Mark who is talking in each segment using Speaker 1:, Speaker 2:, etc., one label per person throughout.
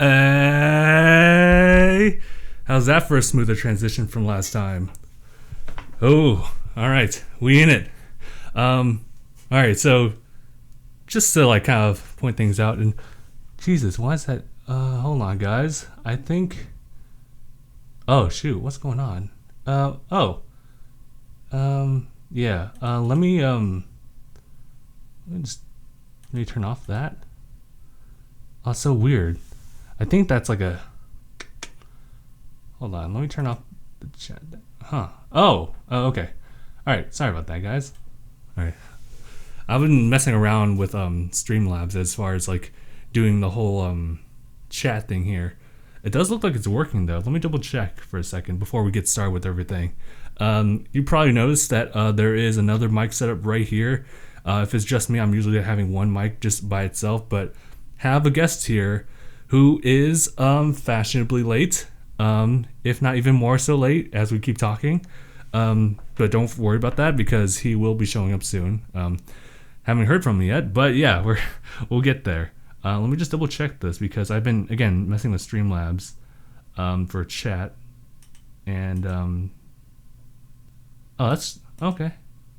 Speaker 1: Hey, how's that for a smoother transition from last time? Oh, all right, we in it. All right, so just to like kind of point things out, and Jesus, why is that? Hold on, guys. I think. Oh shoot, what's going on? Yeah. Let me turn off that. Oh, so weird. I think that's like a. Hold on, let me turn off the chat. Huh. Oh, okay. All right, sorry about that, guys. All right. I've been messing around with Streamlabs as far as like doing the whole chat thing here. It does look like it's working though. Let me double check for a second before we get started with everything. You probably noticed that there is another mic setup right here. If it's just me, I'm usually having one mic just by itself, but have a guest here who is fashionably late, if not even more so late as we keep talking. But don't worry about that because he will be showing up soon. Haven't heard from him yet, but yeah, we'll get there. Let me just double check this because I've been again messing with Streamlabs for chat, and oh, that's okay.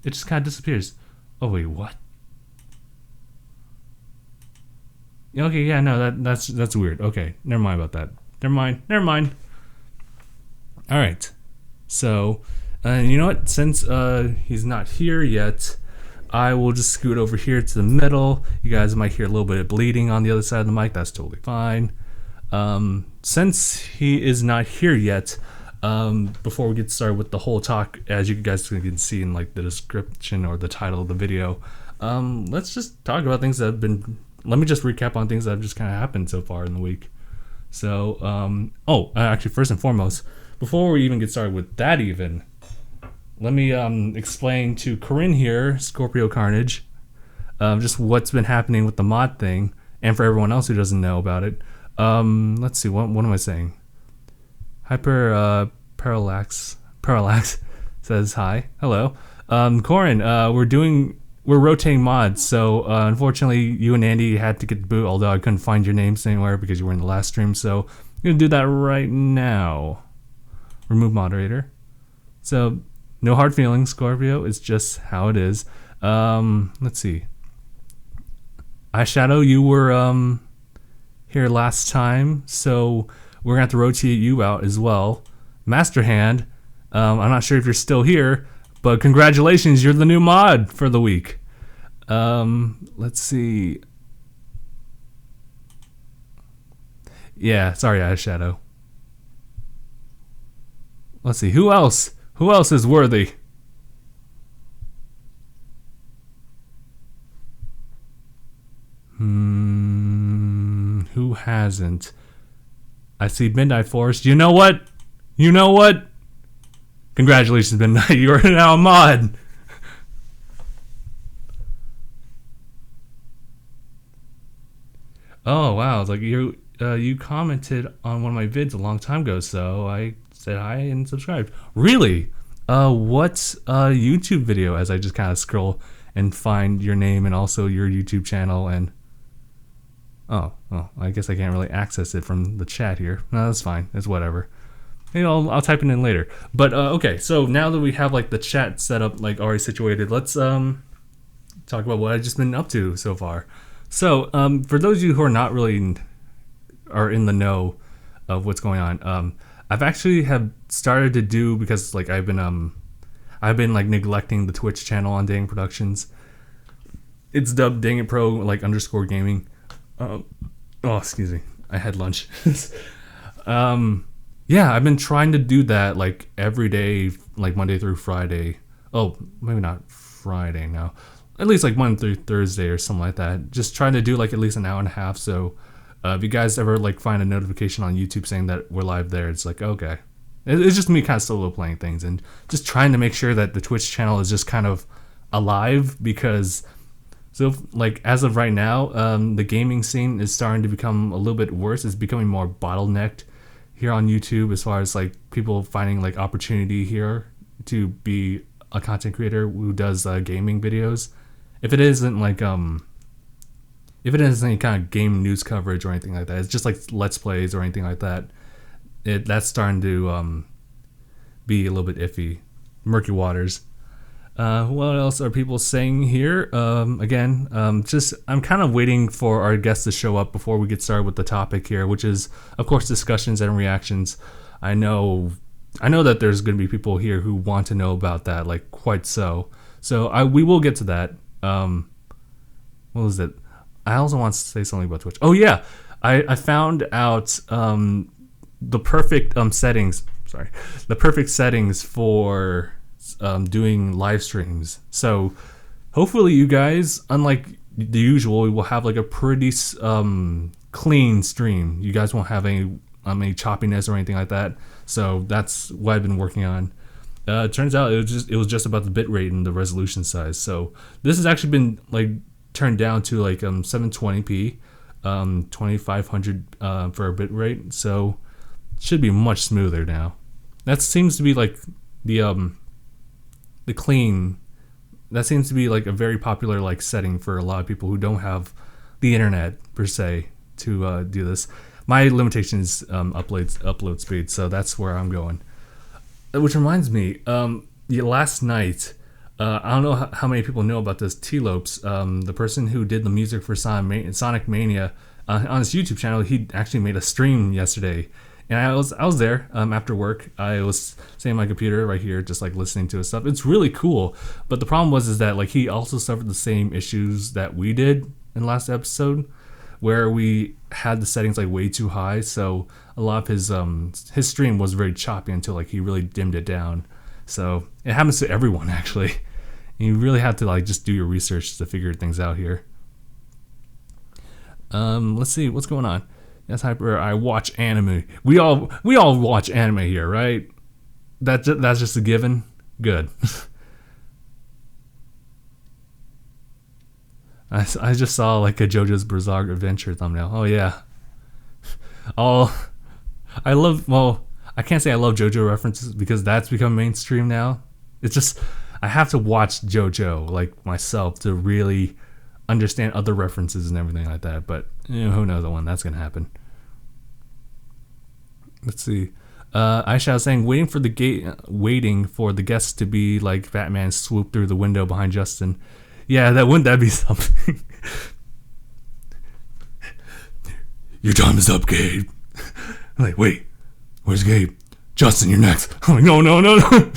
Speaker 1: It just kind of disappears. Oh wait, what? Okay, yeah, no, that's weird. Okay, never mind about that. Never mind. All right, so you know what? Since he's not here yet, I will just scoot over here to the middle. You guys might hear a little bit of bleeding on the other side of the mic. That's totally fine. Since he is not here yet, before we get started with the whole talk, as you guys can see in like the description or the title of the video, let's just talk about things that have been. Let me just recap on things that have just kind of happened so far in the week. So, actually, first and foremost, before we even get started with that, let me explain to Corinne here, Scorpio Carnage, just what's been happening with the mod thing, and for everyone else who doesn't know about it. Let's see, what am I saying? Parallax says hi, hello. Corinne, we're rotating mods, so unfortunately you and Andy had to get the boot, although I couldn't find your names anywhere because you were in the last stream, so I'm gonna do that right now. Remove moderator. So no hard feelings, Scorpio, it's just how it is. Let's see. Eyeshadow, you were here last time, so we're gonna have to rotate you out as well. Master Hand, I'm not sure if you're still here, but congratulations, you're the new mod for the week. Let's see. Yeah, sorry, Eyeshadow. Let's see, who else? Who else is worthy? Who hasn't? I see Midnight Forest. You know what? Congratulations, Midnight. You are now a mod. Oh wow! It's like you commented on one of my vids a long time ago, so I said hi and subscribed. Really? What's a YouTube video? As I just kind of scroll and find your name and also your YouTube channel, and oh, I guess I can't really access it from the chat here. No, that's fine. It's whatever. Maybe I'll type it in later. But okay, so now that we have like the chat set up, like already situated, let's talk about what I've just been up to so far. So for those of you who are not really are in the know of what's going on, I've actually have started to do, because like I've been like neglecting the Twitch channel on DangIT Productions. It's dubbed DangIT Pro like _ gaming. Oh, excuse me. I had lunch. Yeah, I've been trying to do that like every day, like Monday through Friday. Oh, maybe not Friday now. At least like Monday through Thursday or something like that. Just trying to do like at least an hour and a half. So if you guys ever like find a notification on YouTube saying that we're live there, it's like, okay. It's just me kind of solo playing things and just trying to make sure that the Twitch channel is just kind of alive, because so like as of right now, the gaming scene is starting to become a little bit worse. It's becoming more bottlenecked here on YouTube as far as like people finding like opportunity here to be a content creator who does gaming videos. If it isn't like if it is any kind of game news coverage or anything like that, it's just like Let's Plays or anything like that. That's starting to be a little bit iffy, murky waters. What else are people saying here? Just I'm kind of waiting for our guests to show up before we get started with the topic here, which is, of course, discussions and reactions. I know that there's going to be people here who want to know about that, like quite so. So we will get to that. What was it? I also want to say something about Twitch. Oh yeah, I found out the perfect settings. Sorry, the perfect settings for doing live streams. So hopefully you guys, unlike the usual, we will have like a pretty clean stream. You guys won't have any choppiness or anything like that. So that's what I've been working on. It turns out it was just about the bitrate and the resolution size. So this has actually been like turned down to like 720p, 2500 for a bitrate. So it should be much smoother now. That seems to be like the clean. That seems to be like a very popular like setting for a lot of people who don't have the internet per se to do this. My limitation is upload speed, so that's where I'm going. Which reminds me, last night, I don't know how many people know about this. T-Lopes, the person who did the music for Sonic Mania, on his YouTube channel, he actually made a stream yesterday. And I was there after work. I was sitting on my computer right here, just like listening to his stuff. It's really cool. But the problem was that like he also suffered the same issues that we did in the last episode, where we had the settings like way too high. So a lot of his stream was very choppy until like he really dimmed it down. So it happens to everyone actually. And you really have to like just do your research to figure things out here. Let's see what's going on. That's hyper. I watch anime. We all watch anime here, right? That's just a given. Good. I just saw like a JoJo's Bizarre Adventure thumbnail. Oh yeah. I can't say I love JoJo references because that's become mainstream now. It's just I have to watch JoJo like myself to really understand other references and everything like that. But who knows when that's gonna happen. Let's see. Aisha was saying waiting for the guests to be like Batman swoop through the window behind Justin. Yeah, wouldn't that be something? Your time is up, Gabe. I'm like, wait, where's Gabe? Justin, you're next. I'm like, no.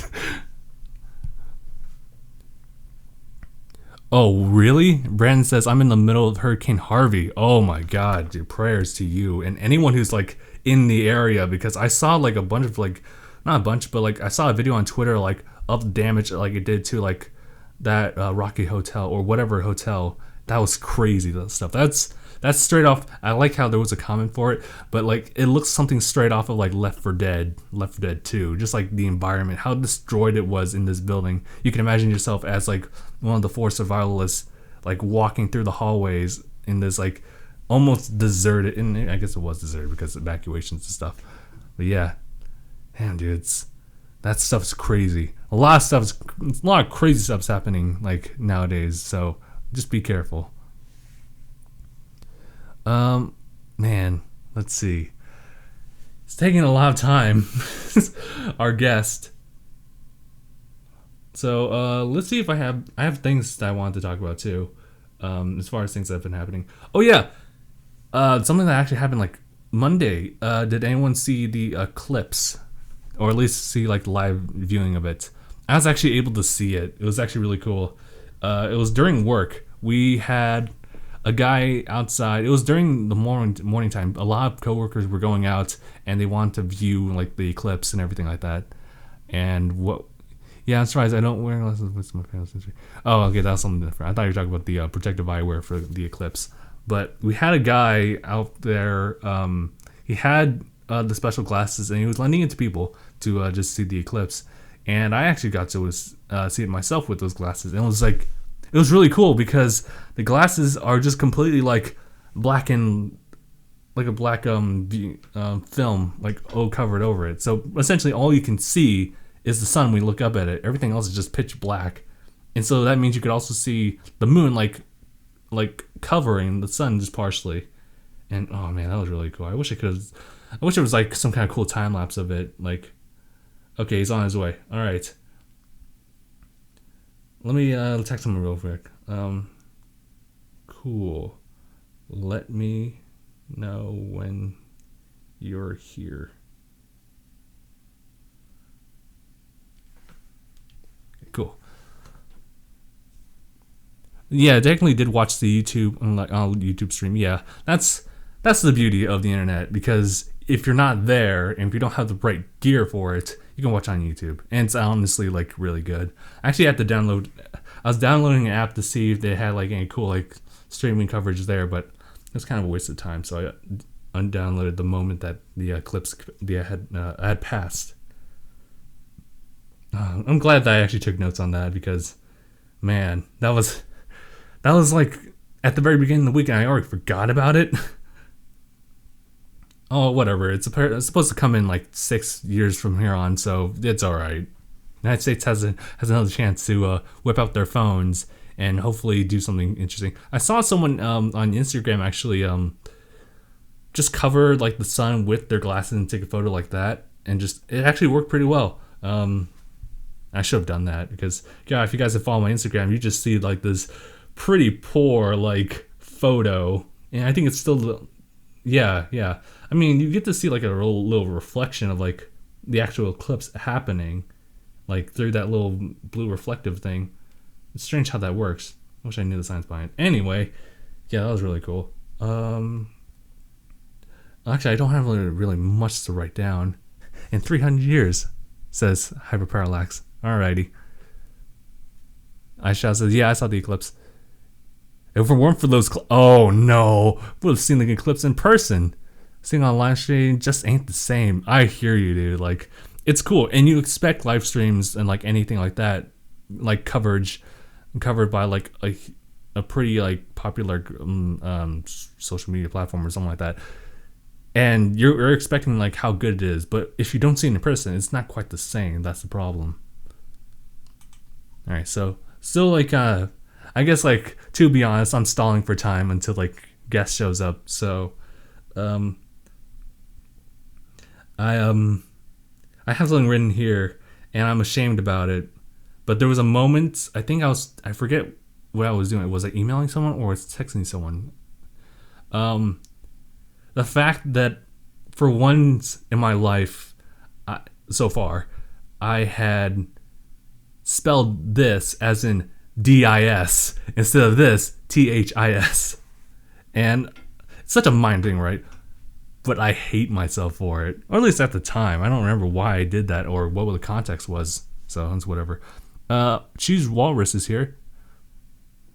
Speaker 1: Oh, really? Brandon says, I'm in the middle of Hurricane Harvey. Oh my God, dude, prayers to you and anyone who's like in the area, because I saw like a bunch of like, not a bunch, but like I saw a video on Twitter like of the damage like it did to like that Rocky Hotel or whatever hotel. That was crazy, that stuff. That's straight off. I like how there was a comment for it, but like it looks something straight off of like Left 4 Dead 2, just like the environment, how destroyed it was in this building. You can imagine yourself as like one of the 4 survivalists like walking through the hallways in this like almost deserted, and I guess it was deserted because of evacuations and stuff. But yeah, damn dudes, that stuff's crazy. A lot of crazy stuff's happening like nowadays, so just be careful. Man, let's see. It's taking a lot of time. Our guest. So let's see if I have things that I wanted to talk about too. As far as things that have been happening. Oh yeah, something that actually happened like Monday. Did anyone see the eclipse, or at least see like live viewing of it? I was actually able to see it. It was actually really cool. It was during work. We had a guy outside. It was during the morning time. A lot of coworkers were going out and they wanted to view like the eclipse and everything like that. And yeah, I'm surprised I don't wear glasses with my family history. Oh, okay, that's something different. I thought you were talking about the protective eyewear for the eclipse. But we had a guy out there. He had the special glasses and he was lending it to people to just see the eclipse. And I actually got to see it myself with those glasses. And it was really cool because the glasses are just completely like black and like a black film like covered over it. So essentially all you can see is the sun when you look up at it. Everything else is just pitch black. And so that means you could also see the moon like covering the sun just partially. And oh man, that was really cool. I wish it was like some kind of cool time lapse of it. Like, okay, he's on his way. All right. Let me text him real quick. Cool. Let me know when you're here. Okay, cool. Yeah, I definitely did watch the YouTube stream. Yeah, that's the beauty of the internet, because if you're not there and if you don't have the right gear for it, you can watch on YouTube, and it's honestly like really good. I actually had to download. I was downloading an app to see if they had like any cool like streaming coverage there, but it was kind of a waste of time. So I undownloaded the moment that the clips had passed. I'm glad that I actually took notes on that, because man, that was like at the very beginning of the week, and I already forgot about it. Oh, whatever. It's supposed to come in like 6 years from here on, so it's all right. United States has another chance to whip out their phones and hopefully do something interesting. I saw someone on Instagram actually just cover like the sun with their glasses and take a photo like that, and it actually worked pretty well. I should have done that, because yeah, if you guys have followed my Instagram, you just see like this pretty poor like photo, and I think it's still yeah. I mean, you get to see like a little reflection of like the actual eclipse happening, like through that little blue reflective thing. It's strange how that works. I wish I knew the science behind it. Anyway, yeah, that was really cool. Actually, I don't have really much to write down. In 300 years, says Hyperparallax. Alrighty. Aisha says, yeah, I saw the eclipse. If it weren't for those... oh, no. We would have seen the eclipse in person. Seeing on live stream just ain't the same. I hear you, dude. Like, it's cool. And you expect live streams and, like, anything like that, like, covered by, like, a pretty, like, popular social media platform or something like that. And you're expecting, like, how good it is. But if you don't see it in person, it's not quite the same. That's the problem. All right, so still, like, I guess, like, to be honest, I'm stalling for time until, like, guest shows up. So, I have something written here, and I'm ashamed about it. But there was a moment, I forget what I was doing. Was I emailing someone or was I texting someone? The fact that for once in my life, so far, I had spelled this as in DIS instead of this THIS. And it's such a mind thing, right? But I hate myself for it. Or at least at the time. I don't remember why I did that or what the context was. So it's whatever. Choose Walrus is here.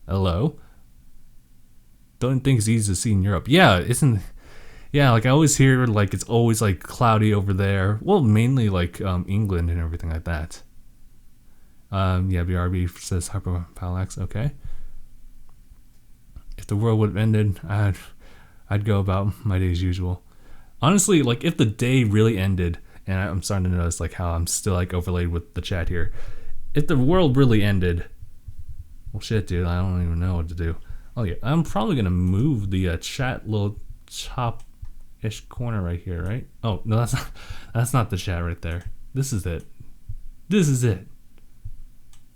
Speaker 1: Hello. Don't think it's easy to see in Europe. Yeah, isn't... yeah, like I always hear like it's always like cloudy over there. Well, mainly like England and everything like that. Yeah, BRB says Hyperparallax. Okay. If the world would have ended, I'd go about my day as usual. Honestly, like if the day really ended, and I'm starting to notice like how I'm still like overlaid with the chat here. If the world really ended, well, shit, dude, I don't even know what to do. Oh yeah, I'm probably gonna move the chat little top-ish corner right here, right? Oh no, that's not the chat right there. This is it. This is it.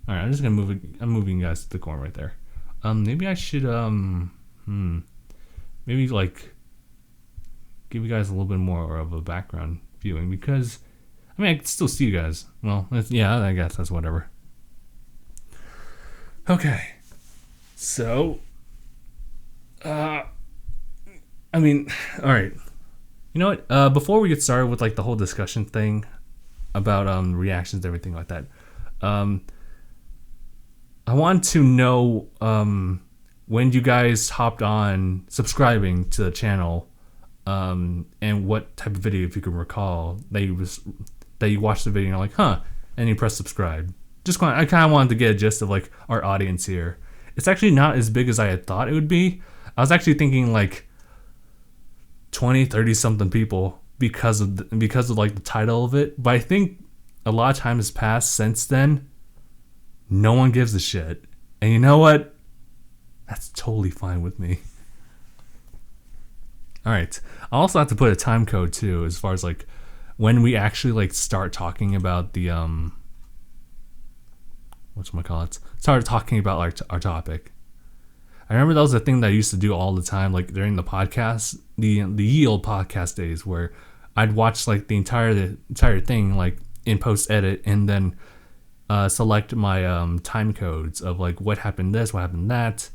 Speaker 1: All right, I'm just gonna move it. I'm moving you guys to the corner right there. Maybe I should maybe like give you guys a little bit more of a background viewing, because I mean I can still see you guys. Well, yeah, I guess that's whatever. Okay, so I mean, all right. You know what? Before we get started with like the whole discussion thing about reactions and everything like that, I want to know when you guys hopped on subscribing to the channel, and what type of video, if you can recall, that you watched the video and you're like, huh, and you press subscribe. I kind of wanted to get a gist of like our audience here. It's actually not as big as I had thought it would be. I was actually thinking like 20, 30 something people because of like the title of it. But I think a lot of time has passed since then. No one gives a shit. And you know what? That's totally fine with me. All right. I also have to put a time code too, as far as like when we actually like start talking about the whatchamacallit, started talking about our topic. I remember that was a thing that I used to do all the time, like during the podcast, the ye old podcast days, where I'd watch like the entire thing like in post edit, and then select my time codes of like what happened this, what happened that.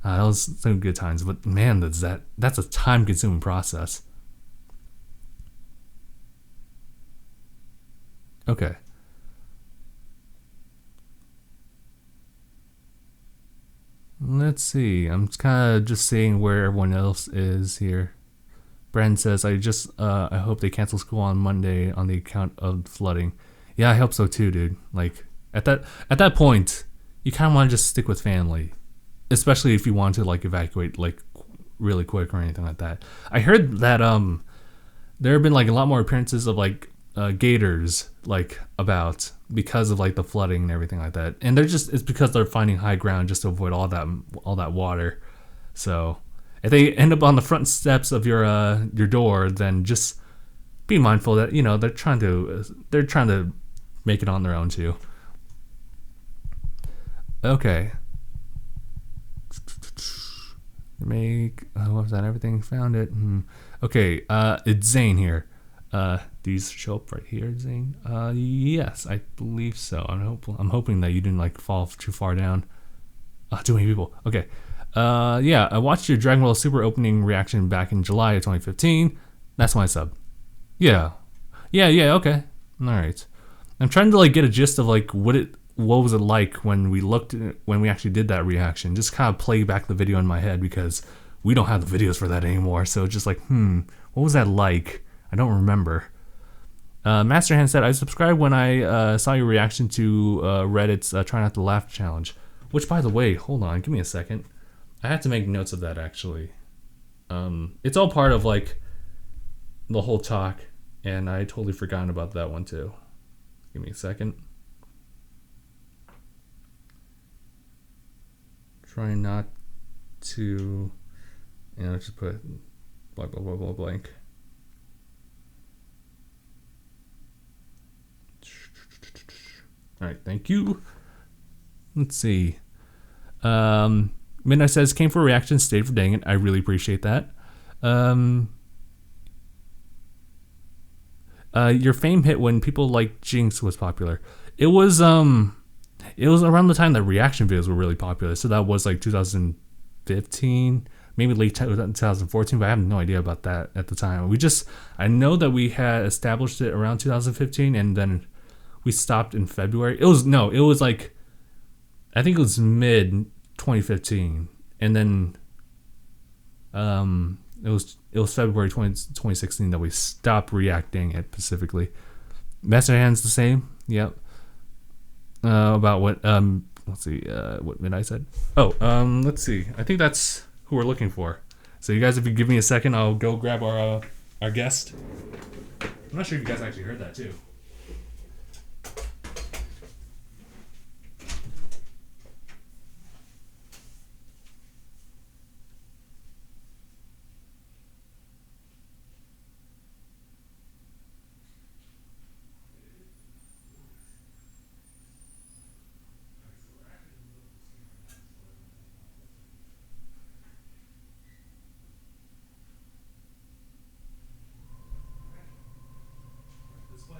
Speaker 1: That was some good times, but man, that's a time consuming process. Okay. Let's see. I'm kind of just seeing where everyone else is here. Brandon says, I hope they cancel school on Monday on the account of flooding. Yeah, I hope so too, dude. Like at that point, you kind of want to just stick with family, especially if you want to like evacuate like really quick or anything like that. I heard that there have been like a lot more appearances of like gators like about because of like the flooding and everything like that, and it's because they're finding high ground just to avoid all that water. So if they end up on the front steps of your door, then just be mindful that they're trying to make it on their own too. Okay. What was that? Everything found it. Okay. It's Zane here. These show up right here, Zane? Yes, I believe so. I'm hoping that you didn't like fall too far down. Too many people. Okay. Yeah, I watched your Dragon Ball Super opening reaction back in July of 2015. That's my sub. Yeah. Okay. All right. I'm trying to like get a gist of like what was it like when we actually did that reaction. Just kind of play back the video in my head because we don't have the videos for that anymore. So just like, what was that like? I don't remember. Master Hand said, I subscribed when I saw your reaction to Reddit's Try Not to Laugh challenge. Which, by the way, hold on, give me a second. I had to make notes of that, actually. It's all part of, like, the whole talk, and I totally forgotten about that one, too. Give me a second. Try not to... just put blah, blah, blah, blah, blank. All right, thank you. Let's see. Midnight says, came for a reaction, stayed for DangIT. I really appreciate that. Your fame hit when people like Jinx was popular. It was around the time that reaction videos were really popular. So that was like 2015, maybe late 2014, but I have no idea about that at the time. I know that we had established it around 2015, and then we stopped in February. It was like, I think it was mid 2015, and then it was February 2016 that we stopped reacting it specifically. Master Hand's the same. Yep. About what let's see what Midnight said. Let's see. I think that's who we're looking for. So you guys, if you give me a second, I'll go grab our guest. I'm not sure if you guys actually heard that too.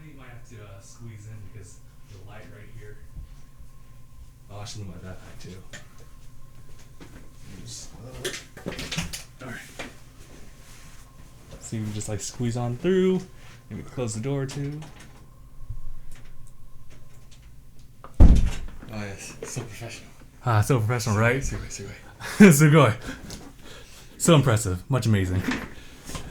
Speaker 1: You might have to squeeze in because the light right here. Oh, I should move my backpack too. Alright. So you can just like squeeze on through. Maybe close the door too.
Speaker 2: Oh yes, so professional.
Speaker 1: So professional, right?
Speaker 2: Sugoi.
Speaker 1: Sugoi. So impressive. Much amazing.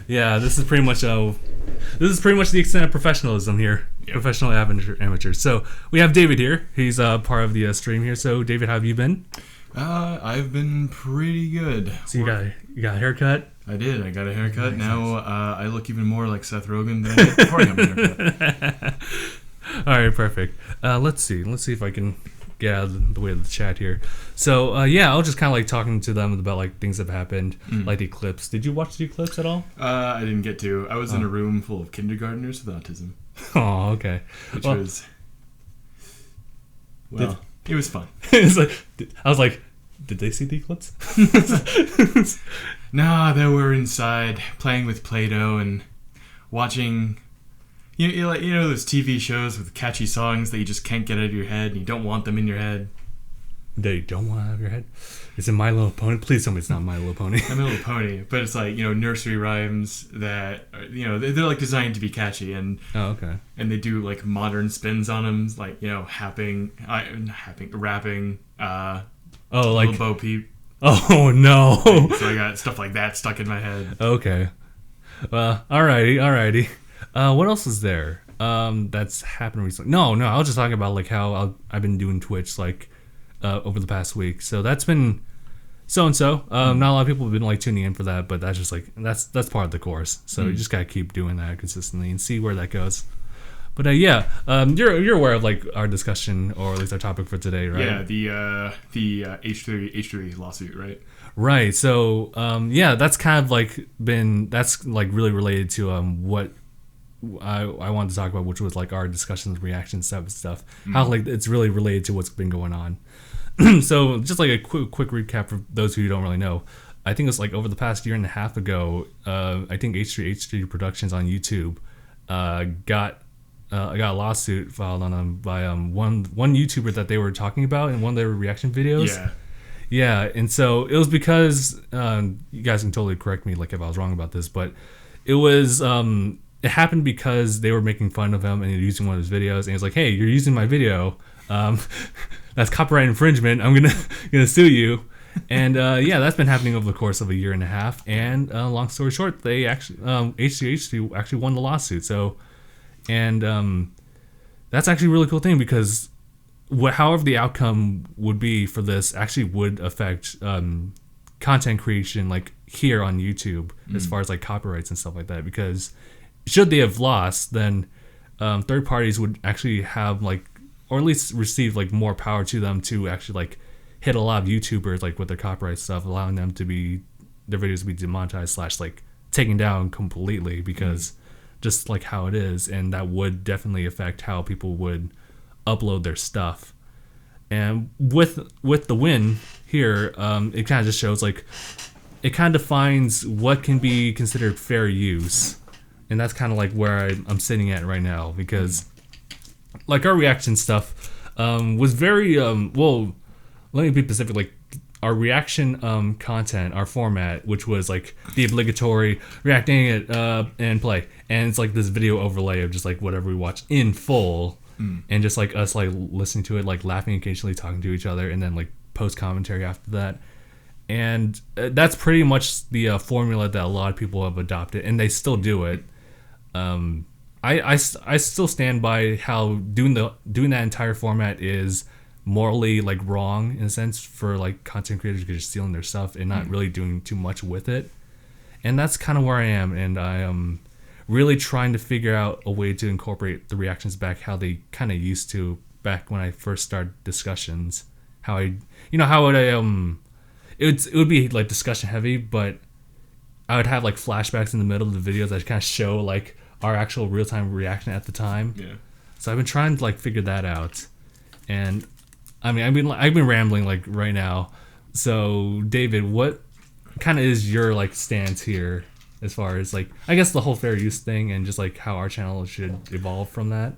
Speaker 1: Yeah, this is pretty much the extent of professionalism here. Yep. Professional amateurs. So we have David here. He's part of the stream here. So David, how have you been?
Speaker 2: I've been pretty good.
Speaker 1: So you got a haircut?
Speaker 2: I did. I got a haircut. Now I look even more like Seth Rogen than I did before I got my haircut.
Speaker 1: All right, perfect. Let's see if I can the way of the chat here. So I was just kind of like talking to them about like things that have happened, like the eclipse. Did you watch the eclipse at all?
Speaker 2: I didn't get to. I was in a room full of kindergartners with autism.
Speaker 1: Oh, okay.
Speaker 2: Which was it was fun.
Speaker 1: It's like, I was like, did they see the eclipse?
Speaker 2: Nah, they were inside playing with Play-Doh and watching. You know those TV shows with catchy songs that you just can't get out of your head and you don't want them in your head?
Speaker 1: They don't want to have your head? Is it My Little Pony? Please tell me it's not My Little Pony.
Speaker 2: My Little Pony. But it's like, nursery rhymes that, they're like designed to be catchy. And
Speaker 1: okay.
Speaker 2: And they do like modern spins on them, like, rapping,
Speaker 1: like
Speaker 2: Little Bo Peep.
Speaker 1: Oh, no.
Speaker 2: So I got stuff like that stuck in my head.
Speaker 1: Okay. Well, alrighty. What else is there that's happened recently? No, I was just talking about like how I've been doing Twitch like over the past week. So that's been so-and-so. Not a lot of people have been like tuning in for that, but that's just like that's part of the course. So you just gotta keep doing that consistently and see where that goes. But you're aware of like our discussion, or at least our topic for today, right?
Speaker 2: Yeah, the H3 lawsuit, right?
Speaker 1: Right. So that's kind of like that's like really related to what I wanted to talk about, which was like our discussions, reactions, stuff. How like it's really related to what's been going on. So just like a quick recap for those who don't really know. I think it's like over the past year and a half ago. I think DangIT Productions on YouTube got a lawsuit filed on them by one YouTuber that they were talking about in one of their reaction videos. Yeah, and so it was because you guys can totally correct me like if I was wrong about this, but it was it happened because they were making fun of him and using one of his videos, and he was like, "Hey, you're using my video. That's copyright infringement. I'm gonna sue you." And that's been happening over the course of a year and a half. And long story short, they actually H3 actually won the lawsuit. So, and that's actually a really cool thing because however the outcome would be for this actually would affect content creation like here on YouTube as far as like copyrights and stuff like that. Because should they have lost, then third parties would actually have like, or at least receive like more power to them to actually like hit a lot of YouTubers like with their copyright stuff, allowing them to be their videos to be demonetized / like taken down completely because just like how it is, and that would definitely affect how people would upload their stuff. And with the win here, it kind of just shows like it kind of defines what can be considered fair use, and that's kind of like where I'm sitting at right now because like our reaction stuff was very well. Let me be specific. Like our reaction content, our format, which was like the obligatory reacting it and play, and it's like this video overlay of just like whatever we watch in full, and just like us like listening to it, like laughing occasionally, talking to each other, and then like post commentary after that. And that's pretty much the formula that a lot of people have adopted, and they still do it. I still stand by how doing that entire format is morally like wrong in a sense for like content creators because you're stealing their stuff and not really doing too much with it. And that's kind of where I am, and I am really trying to figure out a way to incorporate the reactions back how they kind of used to back when I first started discussions. How it would be like discussion heavy, but I would have like flashbacks in the middle of the videos that kind of show like our actual real-time reaction at the time. Yeah. So I've been trying to like figure that out, and I mean I've been rambling like right now. So David, what kind of is your like stance here as far as like I guess the whole fair use thing and just like how our channel should evolve from that?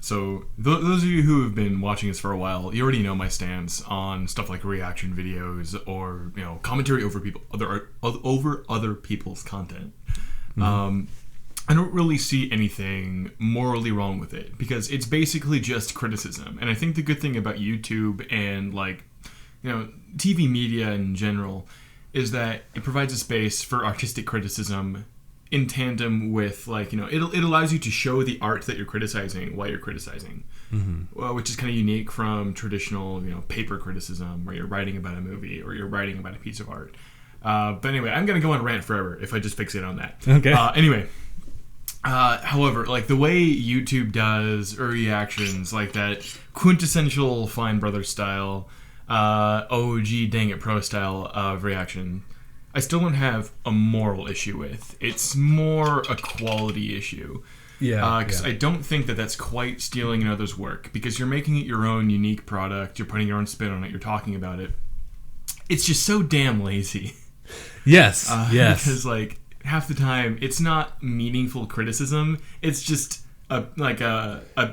Speaker 2: So those of you who have been watching us for a while, you already know my stance on stuff like reaction videos or commentary over other people's content. I don't really see anything morally wrong with it because it's basically just criticism. And I think the good thing about YouTube and like TV media in general is that it provides a space for artistic criticism in tandem with like it allows you to show the art that you're criticizing while you're criticizing, which is kind of unique from traditional paper criticism where you're writing about a movie or you're writing about a piece of art. But anyway, I'm gonna go on rant forever if I just fixate on that.
Speaker 1: Okay.
Speaker 2: Anyway, However, like the way YouTube does reactions, like that quintessential Fine Brothers style, OG DangIT Pro style of reaction, I still don't have a moral issue with. It's more a quality issue.
Speaker 1: Yeah.
Speaker 2: Because I don't think that that's quite stealing another's work, because you're making it your own unique product, you're putting your own spin on it, you're talking about it. It's just so damn lazy.
Speaker 1: Yes. Yes.
Speaker 2: Because like half the time it's not meaningful criticism. It's just a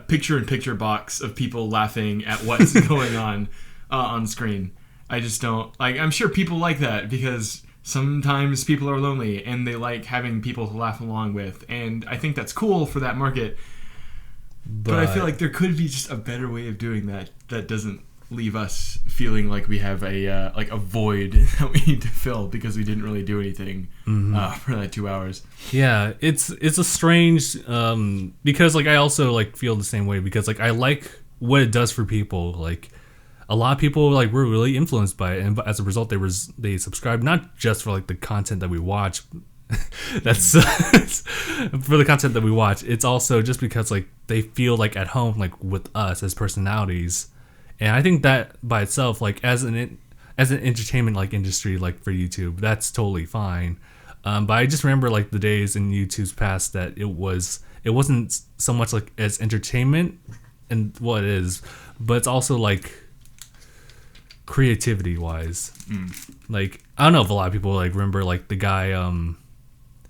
Speaker 2: picture-in-picture box of people laughing at what's going on screen. I just don't like. I'm sure people like that because sometimes people are lonely and they like having people to laugh along with, and I think that's cool for that market. But I feel like there could be just a better way of doing that doesn't leave us feeling like we have a void that we need to fill because we didn't really do anything for that 2 hours.
Speaker 1: Yeah, it's a strange because like I also like feel the same way, because like I like what it does for people. Like a lot of people like were really influenced by it, and as a result they subscribe, not just for like the content that we watch. That's for the content that we watch. It's also just because like they feel like at home like with us as personalities. And I think that by itself, like as an entertainment like industry, like for YouTube, that's totally fine. But I just remember like the days in YouTube's past that it wasn't so much like as entertainment, and what it is, but it's also like creativity wise. Like I don't know if a lot of people like remember like the guy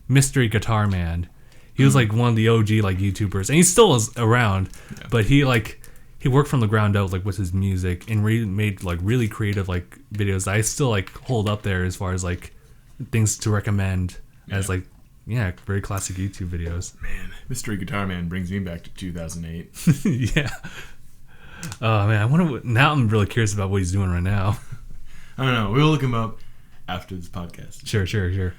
Speaker 1: Mystery Guitar Man. He was like one of the OG like YouTubers, and he still is around, but he worked from the ground up like with his music and made like really creative like videos that I still like hold up there as far as like things to recommend as like very classic YouTube videos.
Speaker 2: Man, Mystery Guitar Man brings me back to 2008.
Speaker 1: Yeah. Oh man, I wonder now I'm really curious about what he's doing right now.
Speaker 2: I don't know. We'll look him up after this podcast.
Speaker 1: Sure.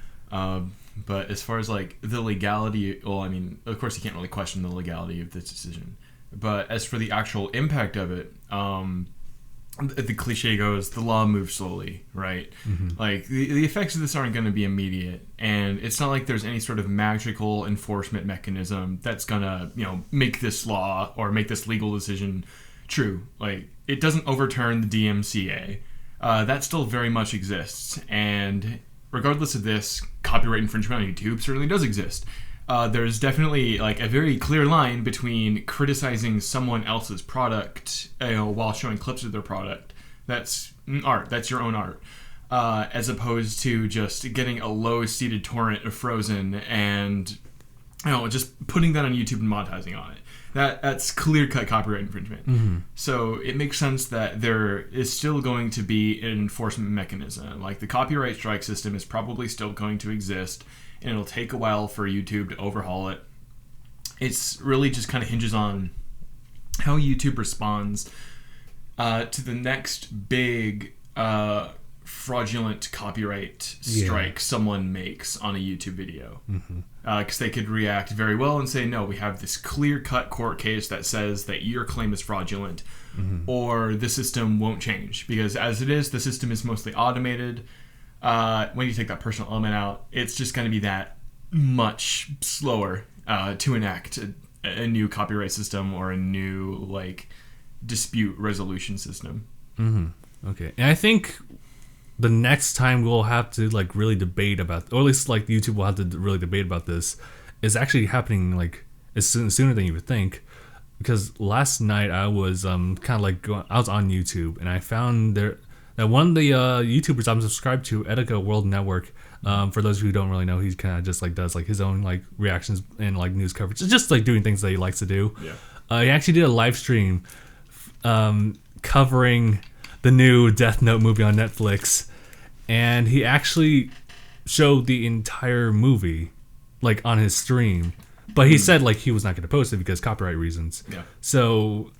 Speaker 2: But as far as like the legality, well, I mean, of course you can't really question the legality of this decision. But as for the actual impact of it, the cliche goes, the law moves slowly, right? Like, the effects of this aren't going to be immediate, and it's not like there's any sort of magical enforcement mechanism that's going to, make this law or make this legal decision true. Like, it doesn't overturn the DMCA. That still very much exists, and regardless of this, copyright infringement on YouTube certainly does exist. There's definitely like a very clear line between criticizing someone else's product, while showing clips of their product. That's art. That's your own art, as opposed to just getting a low-seeded torrent of Frozen and just putting that on YouTube and monetizing on it. That's clear-cut copyright infringement. So it makes sense that there is still going to be an enforcement mechanism. Like the copyright strike system is probably still going to exist, and it'll take a while for YouTube to overhaul it. It's really just kind of hinges on how YouTube responds to the next big fraudulent copyright strike someone makes on a YouTube video. Because they could react very well and say, no, we have this clear-cut court case that says that your claim is fraudulent, or the system won't change. Because as it is, the system is mostly automated. When you take that personal element out, it's just going to be that much slower to enact a new copyright system or a new like dispute resolution system. Okay, and I think the next time we'll have to like really debate about, or at least like YouTube will have to really debate about this, is actually happening like sooner than you would think. Because last night I was kind of like I was on YouTube and I found that one of the YouTubers I'm subscribed to, Etika World Network, for those who don't really know, he kind of just like does like his own like reactions and like news coverage. It's just like doing things that he likes to do. He actually did a live stream covering the new Death Note movie on Netflix, and he actually showed the entire movie like on his stream, but he said like he was not going to post it because copyright reasons. So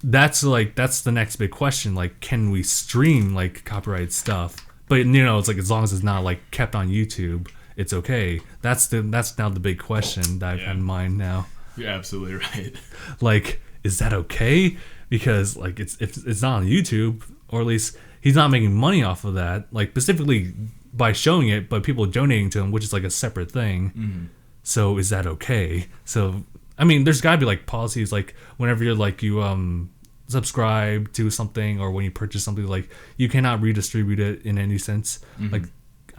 Speaker 2: that's the next big question, like can we stream like copyright stuff? But it's like as long as it's not like kept on YouTube, it's okay. That's now the big question that I've had in mind now. You're absolutely right.
Speaker 1: Like, is that okay? Because like it's not on YouTube, or at least he's not making money off of that, like specifically by showing it, but people donating to him, which is like a separate thing. So is that okay? So I mean, there's gotta be like policies like whenever you're like you subscribe to something or when you purchase something, like you cannot redistribute it in any sense. Like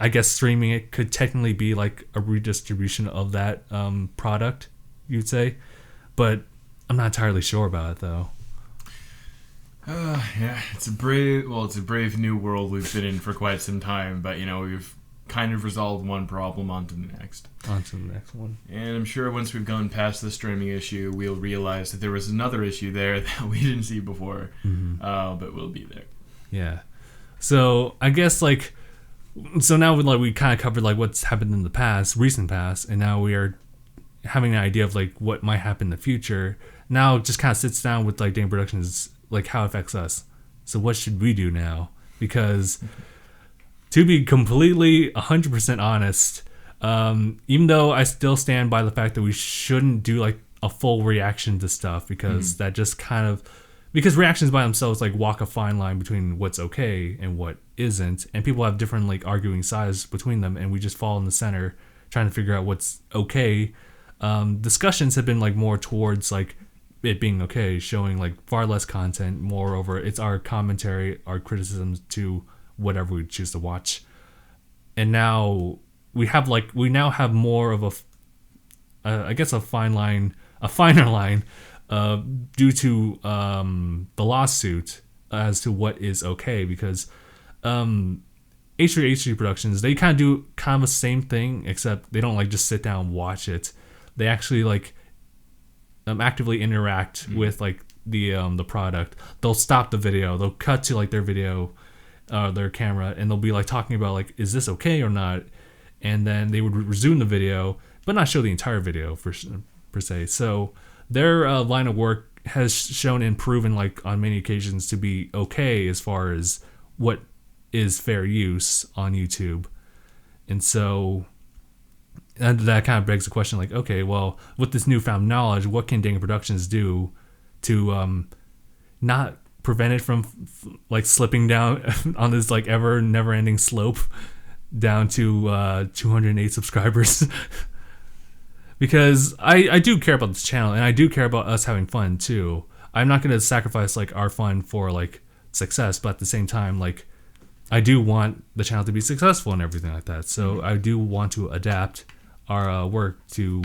Speaker 1: I guess streaming it could technically be like a redistribution of that product, you'd say, but I'm not entirely sure about it though.
Speaker 2: Yeah, it's a brave new world we've been in for quite some time, but we've kind of resolved one problem onto the next.
Speaker 1: One.
Speaker 2: And I'm sure once we've gone past the streaming issue, we'll realize that there was another issue there that we didn't see before, but we'll be there.
Speaker 1: Yeah. So I guess like, so now we kind of covered like what's happened in the recent past, and now we are having an idea of like what might happen in the future. Now it just kind of sits down with like DangIT Productions, like how it affects us. So what should we do now? Because to be completely 100% honest, even though I still stand by the fact that we shouldn't do like a full reaction to stuff, because that just kind of, because reactions by themselves like walk a fine line between what's okay and what isn't, and people have different like arguing sides between them, and we just fall in the center trying to figure out what's okay. Discussions have been like more towards like it being okay, showing like far less content. Moreover, it's our commentary, our criticisms to whatever we choose to watch. And now we now have more of I guess a finer line due to the lawsuit as to what is okay, because H3 Productions, they kind of do kind of the same thing, except they don't like just sit down and watch it. They actually like actively interact with like the product. They'll stop the video, they'll cut to like their video, their camera, and they'll be like talking about like, is this okay or not? And then they would resume the video, but not show the entire video per se. So their line of work has shown and proven like on many occasions to be okay as far as what is fair use on YouTube. And so and that kind of begs the question, like, okay, well, with this newfound knowledge, what can DangIT Productions do to not prevent it from like slipping down on this like never-ending slope down to 208 subscribers? Because I do care about this channel, and I do care about us having fun too. I'm not going to sacrifice like our fun for like success, but at the same time, like, I do want the channel to be successful and everything like that. So I do want to adapt our work to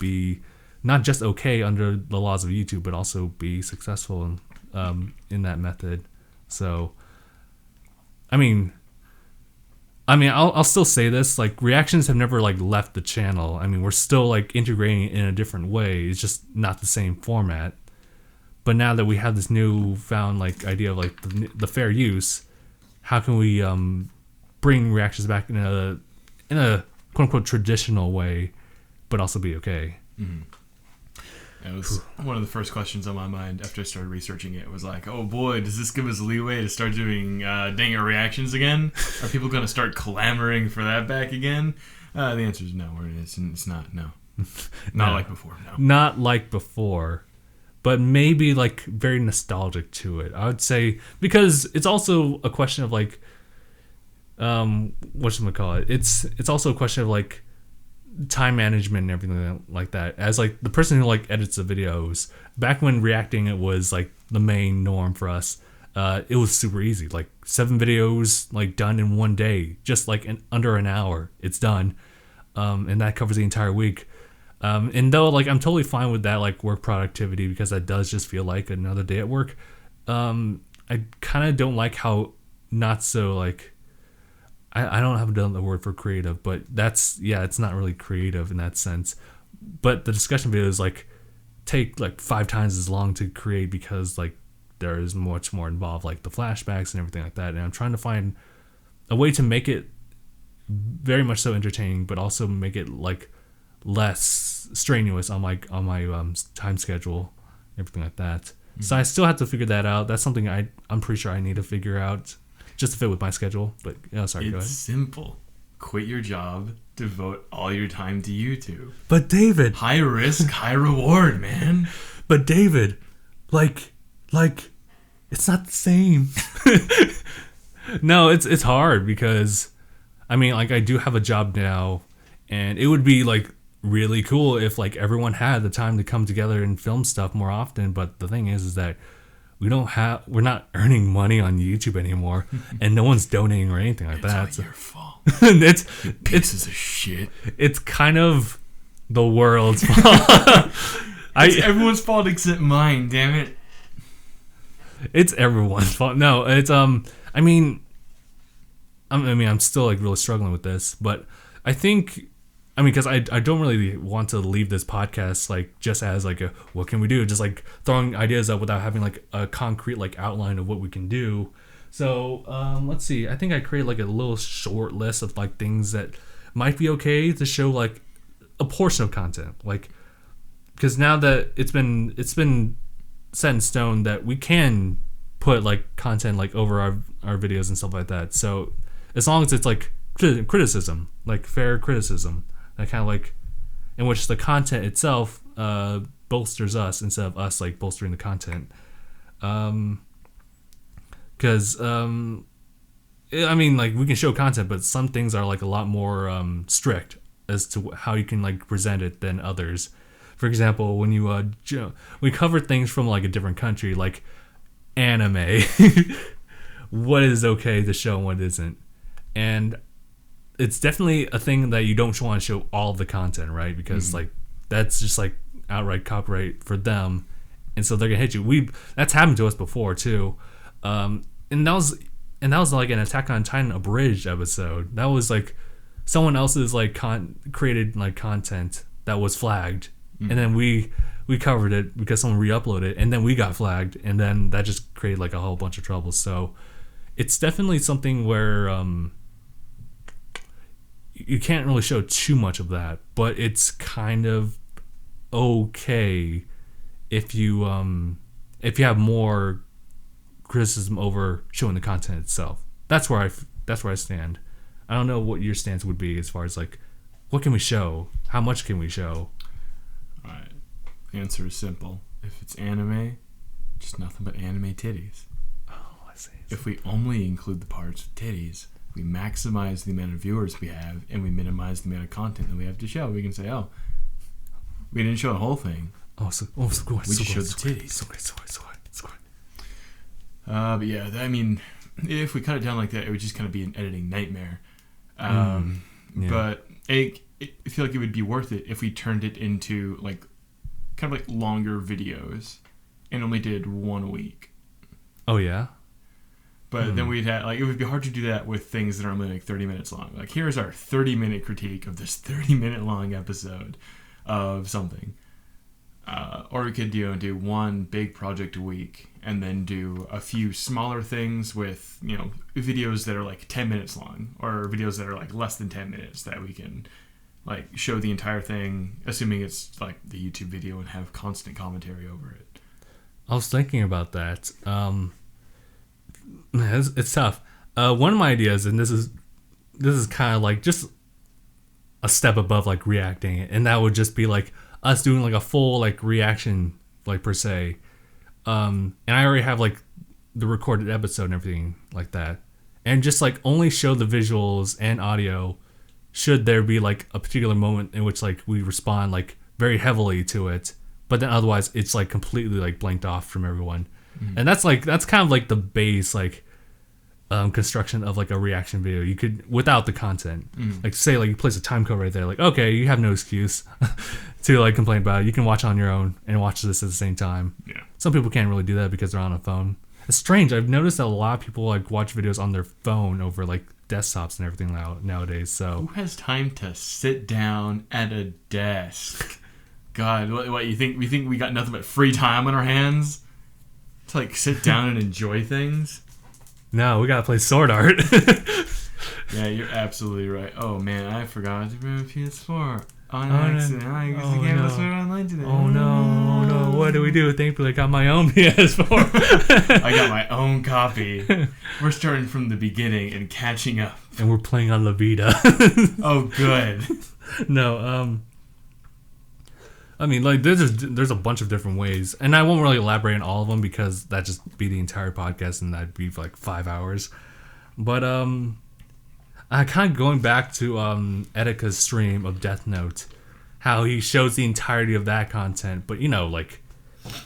Speaker 1: be not just okay under the laws of YouTube, but also be successful in that method. So, I mean, I'll still say this, like, reactions have never like left the channel. I mean, we're still like integrating it in a different way. It's just not the same format. But now that we have this newfound like idea of like the fair use, how can we bring reactions back in a quote unquote traditional way, but also be okay?
Speaker 2: It was one of the first questions on my mind after I started researching it. It was like, oh boy, does this give us leeway to start doing DangIT reactions again? Are people going to start clamoring for that back again? The answer is no. It's not. No. Not like before. No.
Speaker 1: Not like before, but maybe like very nostalgic to it, I would say, because it's also a question of like, whatchamacallit? It's also a question of like time management and everything like that. As like the person who like edits the videos, back when reacting it was like the main norm for us, it was super easy. Like 7 videos like done in one day, just like in under an hour, it's done, and that covers the entire week. And though like I'm totally fine with that like work productivity, because that does just feel like another day at work, I kind of don't like how not so like, I don't have the word for creative, but it's not really creative in that sense. But the discussion videos like take like 5 times as long to create, because like there is much more involved, like the flashbacks and everything like that. And I'm trying to find a way to make it very much so entertaining, but also make it like less strenuous on my time schedule, everything like that. So I still have to figure that out. That's something I'm pretty sure I need to figure out just to fit with my schedule. But sorry, go ahead.
Speaker 2: It's simple. Quit your job, devote all your time to YouTube.
Speaker 1: But David,
Speaker 2: high risk, high reward, man.
Speaker 1: But David, like it's not the same. No, it's hard, because I mean, like, I do have a job now, and it would be like really cool if like everyone had the time to come together and film stuff more often. But the thing is that we're not earning money on YouTube anymore, and no one's donating or anything like that.
Speaker 2: It's not your fault.
Speaker 1: it's
Speaker 2: Pieces of shit.
Speaker 1: It's kind of the world's fault.
Speaker 2: It's everyone's fault except mine. Damn it.
Speaker 1: It's everyone's fault. No, it's I mean, I'm still like really struggling with this, but I think. I mean, because I don't really want to leave this podcast like just as like a what can we do, just like throwing ideas up without having like a concrete like outline of what we can do. So let's see. I think I created like a little short list of like things that might be okay to show like a portion of content, like because now that it's been set in stone that we can put like content like over our videos and stuff like that. So as long as it's like criticism, like fair criticism. That kind of like, in which the content itself bolsters us instead of us like bolstering the content. Because I mean, like we can show content, but some things are like a lot more strict as to how you can like present it than others. For example, when we cover things from like a different country, like anime, what is okay to show and what isn't, and it's definitely a thing that you don't want to show all of the content, right? Because like that's just like outright copyright for them, and so they're gonna hit you. That's happened to us before too, and that was like an Attack on Titan abridged episode. That was like someone else's like created like content that was flagged, and then we covered it because someone re-uploaded it, and then we got flagged, and then that just created like a whole bunch of trouble. So it's definitely something where you can't really show too much of that, but it's kind of okay if you have more criticism over showing the content itself. That's where I stand. I don't know what your stance would be as far as like what can we show, how much can we show.
Speaker 2: All right, the answer is simple. If it's anime, just nothing but anime titties.
Speaker 1: Oh, I see.
Speaker 2: If we only include the parts with titties, we maximize the amount of viewers we have, and we minimize the amount of content that we have to show. We can say, oh, we didn't show the whole thing.
Speaker 1: So good.
Speaker 2: We just showed the titties.
Speaker 1: So good.
Speaker 2: But yeah, I mean, if we cut it down like that, it would just kind of be an editing nightmare.
Speaker 1: Yeah.
Speaker 2: But I feel like it would be worth it if we turned it into like kind of like longer videos and only did one a week.
Speaker 1: Oh yeah.
Speaker 2: But then we'd have, like, it would be hard to do that with things that are only like 30 minutes long. Like, here's our 30-minute critique of this 30-minute long episode of something. Or we could do one big project a week and then do a few smaller things with, videos that are like 10 minutes long or videos that are like less than 10 minutes that we can like show the entire thing, assuming it's like the YouTube video, and have constant commentary over it.
Speaker 1: I was thinking about that. It's tough. One of my ideas, and this is kind of like just a step above like reacting it, and that would just be like us doing like a full like reaction like per se. And I already have like the recorded episode and everything like that, and just like only show the visuals and audio should there be like a particular moment in which like we respond like very heavily to it, but then otherwise it's like completely like blanked off from everyone. And that's kind of like the base like construction of like a reaction video. You could, without the content, like say like you place a time code right there, like okay, you have no excuse to like complain about it. You can watch on your own and watch this at the same time.
Speaker 2: Yeah.
Speaker 1: Some people can't really do that because they're on a phone. It's strange. I've noticed that a lot of people like watch videos on their phone over like desktops and everything nowadays. So
Speaker 2: who has time to sit down at a desk? God, what you think? We think we got nothing but free time on our hands to like sit down and enjoy things?
Speaker 1: No, we gotta play Sword Art.
Speaker 2: Yeah, you're absolutely right. Oh man, I forgot to bring a PS4 on accident. I can't play online today.
Speaker 1: Oh no! What do we do? Thankfully, I got my own PS4.
Speaker 2: I got my own copy. We're starting from the beginning and catching up.
Speaker 1: And we're playing on La Vida.
Speaker 2: Oh, good.
Speaker 1: No, I mean, like, there's a bunch of different ways, and I won't really elaborate on all of them because that'd just be the entire podcast, and that'd be like 5 hours. But I kind of going back to Etika's stream of Death Note, how he shows the entirety of that content, but like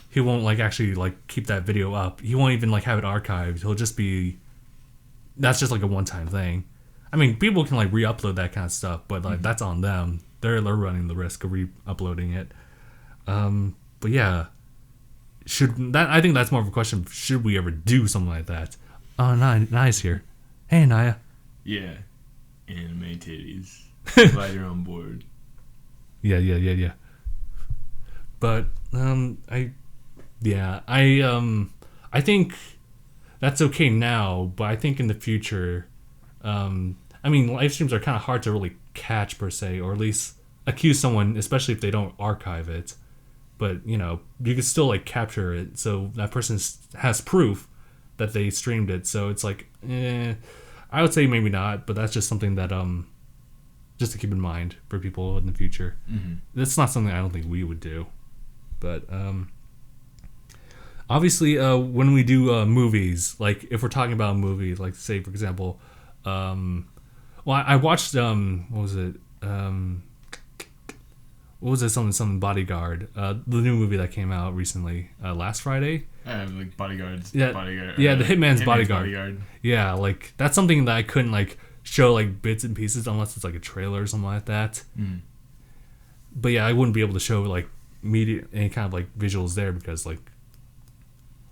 Speaker 1: he won't like actually like keep that video up. He won't even like have it archived. He'll just be, that's just like a one-time thing. I mean, people can like re-upload that kind of stuff, but like that's on them. They're running the risk of re-uploading it. But yeah, I think that's more of a question. Should we ever do something like that? Oh, Naya's here. Hey, Naya.
Speaker 2: Yeah. Anime titties. Glad you're on board.
Speaker 1: Yeah. But I think that's okay now, but I think in the future, live streams are kind of hard to really catch per se, or at least accuse someone, especially if they don't archive it. But you can still like capture it, so that person has proof that they streamed it. So it's like, I would say maybe not, but that's just something that just to keep in mind for people in the future. Mm-hmm. That's not something I don't think we would do. But obviously, when we do movies, like if we're talking about a movie, like say for example, I watched what was it? Something Bodyguard, the new movie that came out recently, last Friday.
Speaker 2: Like Bodyguards.
Speaker 1: Yeah,
Speaker 2: Bodyguard.
Speaker 1: Yeah, the Hitman's Bodyguard. Yeah, like that's something that I couldn't like show like bits and pieces unless it's like a trailer or something like that. Mm. But yeah, I wouldn't be able to show like any kind of like visuals there because like,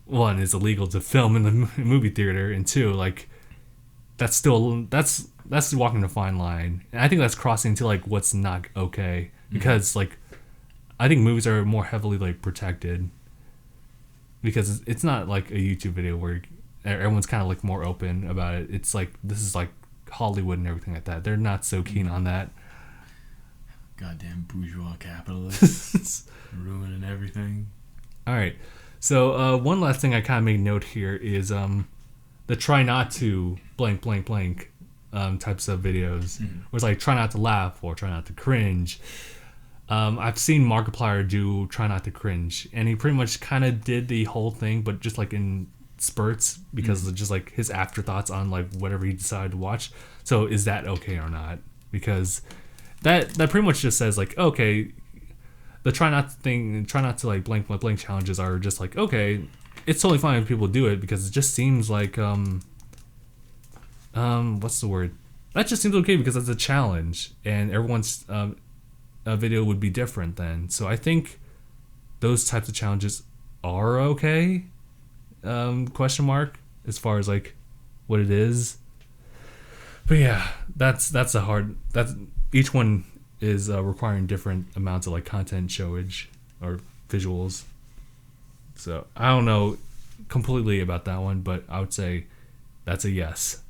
Speaker 1: one, it's illegal to film in the movie theater, and two, like that's walking a fine line, and I think that's crossing to like what's not okay, because like I think movies are more heavily like protected because it's not like a YouTube video where everyone's kind of like more open about it. It's like this is like Hollywood and everything like that. They're not so keen on that.
Speaker 2: Goddamn bourgeois capitalists ruining everything. All
Speaker 1: right, so one last thing I kind of made note here is the try not to blank types of videos. Where it's like try not to laugh or try not to cringe. I've seen Markiplier do try not to cringe, and he pretty much kind of did the whole thing, but just like in spurts because of just like his afterthoughts on like whatever he decided to watch. So is that okay or not? Because that pretty much just says like, okay, the try not to like blank challenges are just like, okay, it's totally fine if people do it because it just seems like what's the word? That just seems okay because it's a challenge and everyone's video would be different then. So I think those types of challenges are okay. Question mark as far as like what it is. But yeah, that's each one is requiring different amounts of like content showage or visuals. So I don't know completely about that one, but I would say that's a yes.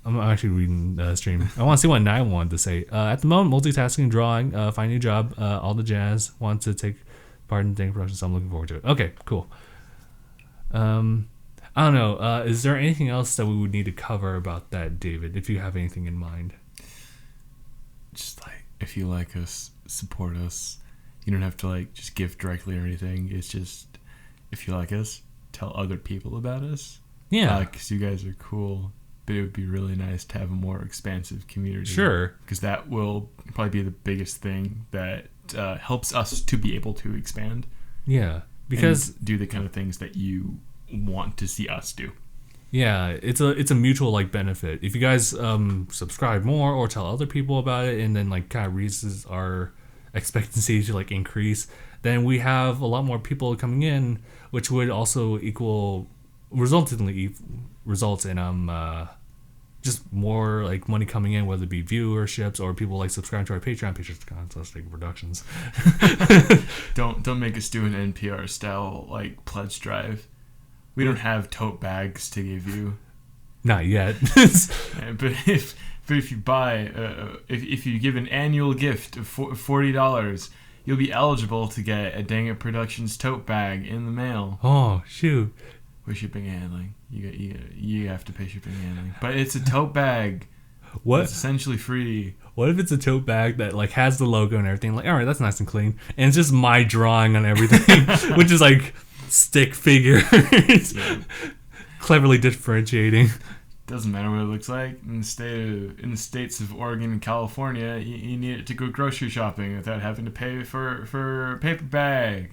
Speaker 1: I'm actually reading the stream. I want to see what Naya wanted to say. At the moment, multitasking, drawing, find a new job, all the jazz. Want to take part in DangIT Productions, so I'm looking forward to it. Okay, cool. I don't know. Is there anything else that we would need to cover about that, David, if you have anything in mind?
Speaker 2: Just like, if you like us, support us. You don't have to like just gift directly or anything. It's just, if you like us, tell other people about us.
Speaker 1: Yeah.
Speaker 2: Because you guys are cool. But it would be really nice to have a more expansive community.
Speaker 1: Sure.
Speaker 2: Because that will probably be the biggest thing that helps us to be able to expand.
Speaker 1: Yeah. Because
Speaker 2: and do the kind of things that you want to see us do.
Speaker 1: Yeah, it's a mutual like benefit. If you guys subscribe more or tell other people about it, and then like kind of raises our expectancy to like increase, then we have a lot more people coming in, which would also resultantly result in just more like money coming in, whether it be viewerships or people like subscribing to our Patreon/DangIT Productions.
Speaker 2: Don't make us do an NPR style like pledge drive. We don't have tote bags to give you.
Speaker 1: Not yet.
Speaker 2: But if you buy if you give an annual gift of $40, you'll be eligible to get a DangIT Productions tote bag in the mail.
Speaker 1: Oh shoot!
Speaker 2: With shipping and handling, you have to pay shipping and handling. But it's a tote bag.
Speaker 1: What?
Speaker 2: It's essentially free.
Speaker 1: What if it's a tote bag that like has the logo and everything? Like, all right, that's nice and clean, and it's just my drawing on everything, which is like stick figures, cleverly differentiating.
Speaker 2: Doesn't matter what it looks like. In the states of Oregon and California, you need it to go grocery shopping without having to pay for a paper bag.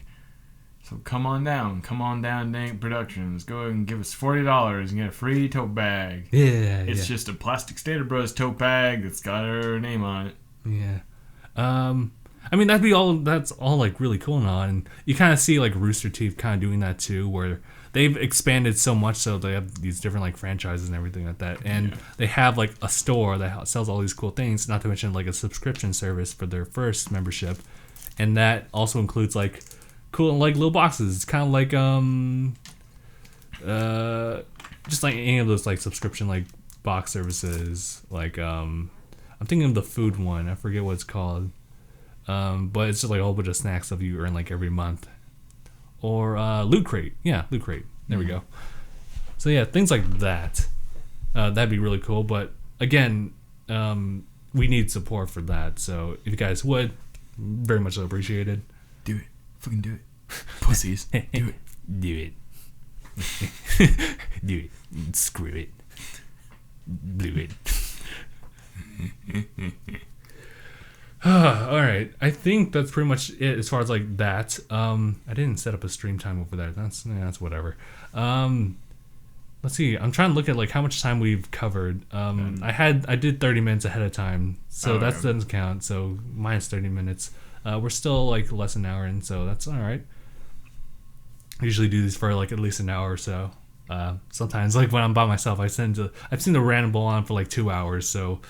Speaker 2: So come on down, DangIT Productions. Go and give us $40 and get a free tote bag.
Speaker 1: Yeah,
Speaker 2: it's just a plastic Stater Bros tote bag that's got our name on it.
Speaker 1: Yeah. I mean, that's all like really cool and all. And you kind of see like Rooster Teeth kind of doing that too, where they've expanded so much so they have these different like franchises and everything like that. And they have like a store that sells all these cool things, not to mention like a subscription service for their first membership. And that also includes like cool like little boxes. It's kind of like just like any of those like subscription like box services. Like I'm thinking of the food one. I forget what it's called. But it's just like a whole bunch of snacks that you earn like every month. Or Loot Crate. Yeah, Loot Crate. There we go. So yeah, things like that. That'd be really cool. But again, we need support for that. So if you guys would, very much appreciated.
Speaker 2: Do it. Fucking do it. Pussies. Do it.
Speaker 1: Do it. Do it. Screw it. Do it. All right, I think that's pretty much it as far as like that. I didn't set up a stream time over there. That's whatever. Let's see. I'm trying to look at like how much time we've covered. I did 30 minutes ahead of time, so that doesn't count. So minus 30 minutes. We're still like less than an hour in, so that's all right. I usually do these for like at least an hour or so. Sometimes like when I'm by myself, I've seen the ramble on for like 2 hours. So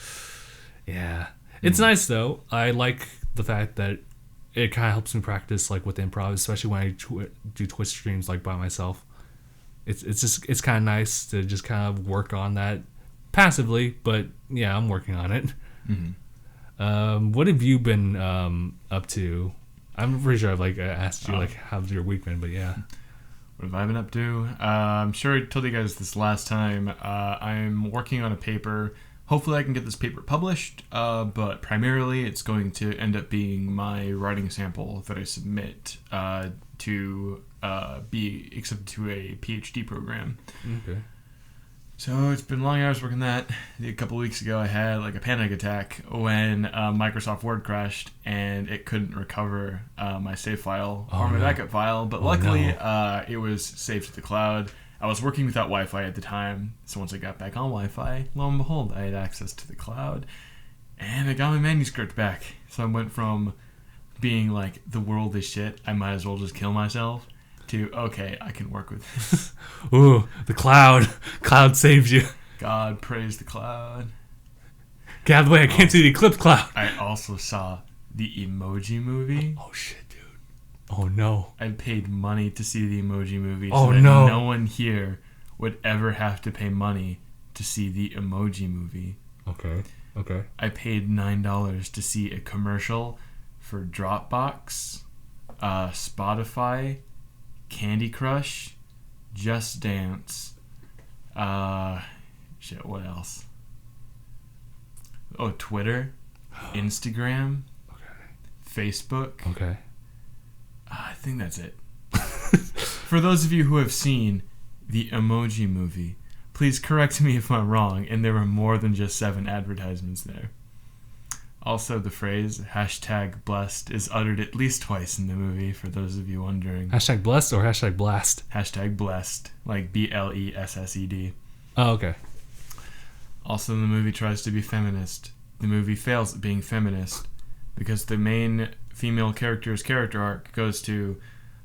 Speaker 1: yeah. It's nice though. I like the fact that it kind of helps me practice like with improv, especially when I do Twitch streams like by myself. It's kind of nice to just kind of work on that passively, but yeah, I'm working on it. Mm-hmm. What have you been up to? I'm pretty sure I've like asked you like how's your week been, but yeah.
Speaker 2: What have I been up to? I'm sure I told you guys this last time. I'm working on a paper. Hopefully I can get this paper published, but primarily it's going to end up being my writing sample that I submit to be accepted to a PhD program. Okay. So it's been long hours working that. A couple weeks ago I had like a panic attack when Microsoft Word crashed and it couldn't recover my save file or my backup file, but luckily it was saved to the cloud. I was working without Wi-Fi at the time, so once I got back on Wi-Fi, lo and behold, I had access to the cloud, and I got my manuscript back. So I went from being like, the world is shit, I might as well just kill myself, to, okay, I can work with this.
Speaker 1: Ooh, the cloud. Cloud saved you.
Speaker 2: God praise the cloud.
Speaker 1: Get out of the way, I can't see the eclipse cloud.
Speaker 2: I also saw the Emoji Movie.
Speaker 1: Oh shit. Oh no.
Speaker 2: I paid money to see the Emoji Movie
Speaker 1: so
Speaker 2: that
Speaker 1: no.
Speaker 2: No one here would ever have to pay money to see the Emoji Movie.
Speaker 1: Okay.
Speaker 2: I paid $9 to see a commercial for Dropbox, Spotify, Candy Crush, Just Dance, what else? Oh, Twitter, Instagram, Facebook.
Speaker 1: Okay.
Speaker 2: I think that's it. For those of you who have seen the Emoji Movie, please correct me if I'm wrong, and there were more than just 7 advertisements there. Also, the phrase #blessed is uttered at least twice in the movie, for those of you wondering.
Speaker 1: #blessed or #blast?
Speaker 2: #blessed, like BLESSED.
Speaker 1: Oh, okay.
Speaker 2: Also, the movie tries to be feminist. The movie fails at being feminist because the main female character's character arc goes to,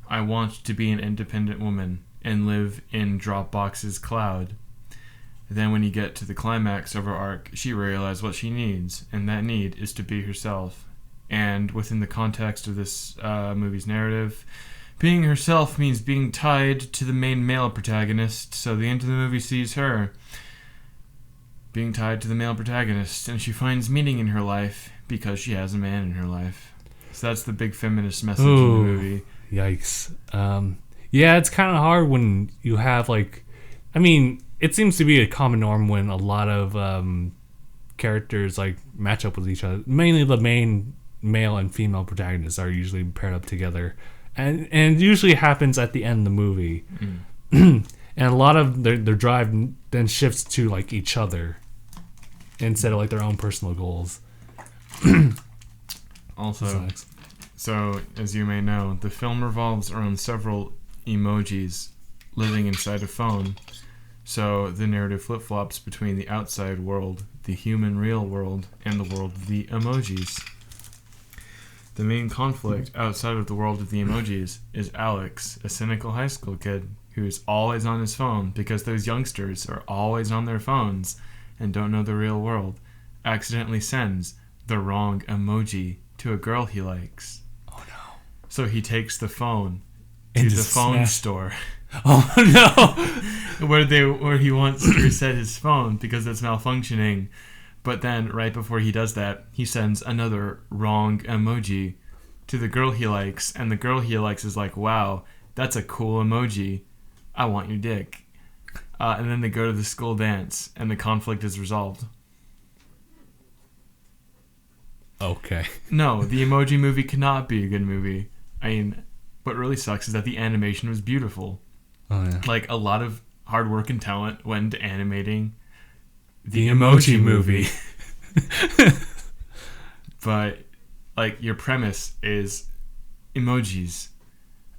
Speaker 2: I want to be an independent woman and live in Dropbox's cloud. Then when you get to the climax of her arc, she realizes what she needs, and that need is to be herself. And within the context of this movie's narrative, being herself means being tied to the main male protagonist, so the end of the movie sees her being tied to the male protagonist, and she finds meaning in her life because she has a man in her life. So that's the big feminist message in the movie.
Speaker 1: Yikes. Yeah, it's kind of hard when you have like, I mean, it seems to be a common norm when a lot of characters like match up with each other. Mainly the main male and female protagonists are usually paired up together, and it usually happens at the end of the movie. And And a lot of their drive then shifts to like each other instead of like their own personal goals.
Speaker 2: Also, so as you may know, the film revolves around several emojis living inside a phone. So the narrative flip-flops between the outside world, the human real world, and the world of the emojis. The main conflict outside of the world of the emojis is Alex, a cynical high school kid who's always on his phone because those youngsters are always on their phones and don't know the real world, accidentally sends the wrong emoji to a girl he likes.
Speaker 1: Oh no.
Speaker 2: So he takes the phone to the phone store.
Speaker 1: Oh no.
Speaker 2: where he wants to reset his phone because it's malfunctioning. But then right before he does that, he sends another wrong emoji to the girl he likes, and the girl he likes is like, wow, that's a cool emoji. I want your dick. And then they go to the school dance, and the conflict is resolved.
Speaker 1: Okay.
Speaker 2: No, the Emoji Movie cannot be a good movie. I mean, what really sucks is that the animation was beautiful.
Speaker 1: Oh yeah.
Speaker 2: Like, a lot of hard work and talent went into animating
Speaker 1: the Emoji Movie.
Speaker 2: But, like, your premise is emojis.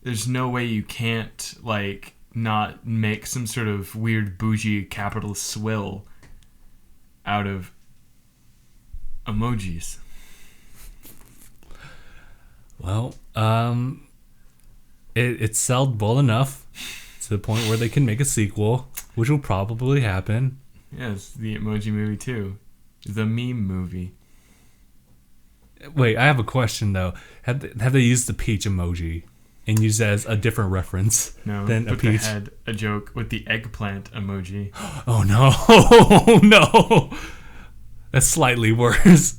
Speaker 2: There's no way you can't, like, not make some sort of weird bougie capitalist swill out of emojis.
Speaker 1: Well, it sold well enough to the point where they can make a sequel, which will probably happen.
Speaker 2: Yes, the Emoji Movie 2. The Meme Movie.
Speaker 1: Wait, I have a question though. Have they used the peach emoji and used it as a different reference than a
Speaker 2: but
Speaker 1: peach?
Speaker 2: they had a joke with the eggplant emoji.
Speaker 1: Oh no! Oh no! That's slightly worse.